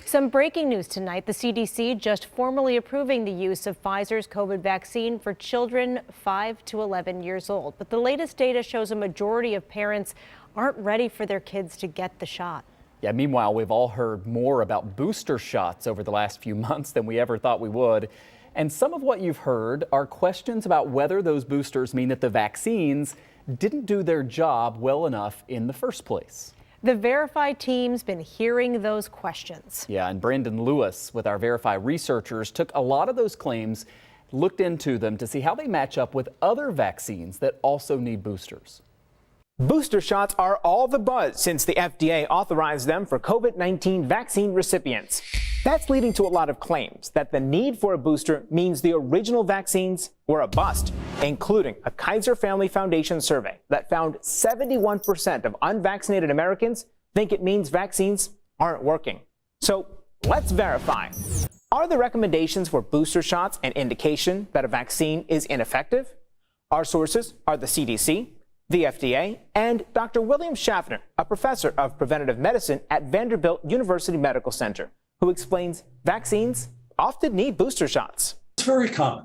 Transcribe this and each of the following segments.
Some breaking news tonight. The CDC just formally approving the use of Pfizer's COVID vaccine for children 5 to 11 years old. But the latest data shows a majority of parents aren't ready for their kids to get the shot. Yeah, meanwhile, we've all heard more about booster shots over the last few months than we ever thought we would. And some of what you've heard are questions about whether those boosters mean that the vaccines didn't do their job well enough in the first place. The Verify team's been hearing those questions. Yeah, and Brandon Lewis with our Verify researchers took a lot of those claims, looked into them to see how they match up with other vaccines that also need boosters. Booster shots are all the buzz since the FDA authorized them for COVID-19 vaccine recipients. That's leading to a lot of claims that the need for a booster means the original vaccines were a bust, including a Kaiser Family Foundation survey that found 71% of unvaccinated Americans think it means vaccines aren't working. So let's verify. Are the recommendations for booster shots an indication that a vaccine is ineffective? Our sources are the CDC, the FDA, and Dr. William Schaffner, a professor of preventative medicine at Vanderbilt University Medical Center, who explains vaccines often need booster shots. It's very common,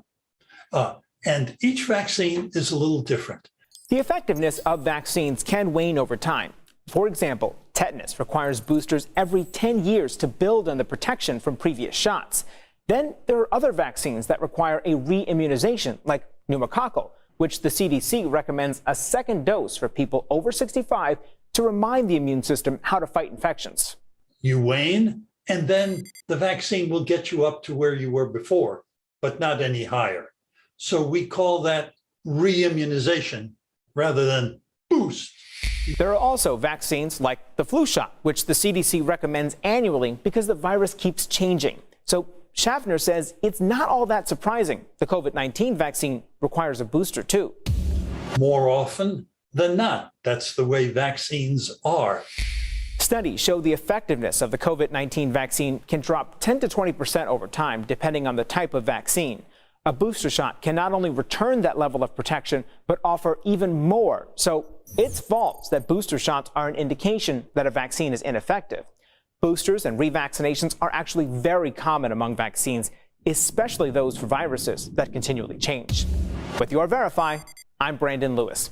and each vaccine is a little different. The effectiveness of vaccines can wane over time. For example, tetanus requires boosters every 10 years to build on the protection from previous shots. Then there are other vaccines that require a re-immunization, like pneumococcal, which the CDC recommends a second dose for people over 65 to remind the immune system how to fight infections. You wane, and then the vaccine will get you up to where you were before, but not any higher. So we call that re-immunization rather than boost. There are also vaccines like the flu shot, which the CDC recommends annually because the virus keeps changing. So Schaffner says it's not all that surprising. The COVID-19 vaccine requires a booster, too. More often than not, that's the way vaccines are. Studies show the effectiveness of the COVID-19 vaccine can drop 10 to 20% over time, depending on the type of vaccine. A booster shot can not only return that level of protection, but offer even more. So it's false that booster shots are an indication that a vaccine is ineffective. Boosters and revaccinations are actually very common among vaccines, especially those for viruses that continually change. With your Verify, I'm Brandon Lewis.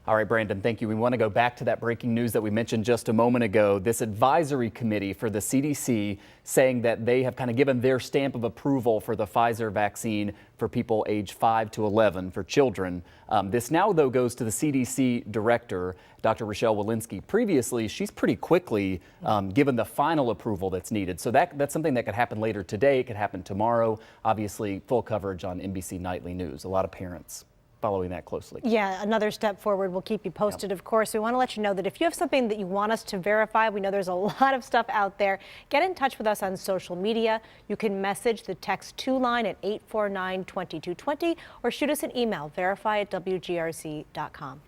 All right, Brandon, thank you. We want to go back to that breaking news that we mentioned just a moment ago. This advisory committee for the CDC saying that they have kind of given their stamp of approval for the Pfizer vaccine for people age 5 to 11 for children. This now, though, goes to the CDC director, Dr. Rochelle Walensky. Previously, she's pretty quickly given the final approval that's needed. So that's something that could happen later today. It could happen tomorrow. Obviously, full coverage on NBC Nightly News. A lot of parents following that closely. Yeah, another step forward. We'll keep you posted, of course. We want to let you know that if you have something that you want us to verify, we know there's a lot of stuff out there. Get in touch with us on social media. You can message the Text 2 line at 849-2220 or shoot us an email, verify@wgrz.com.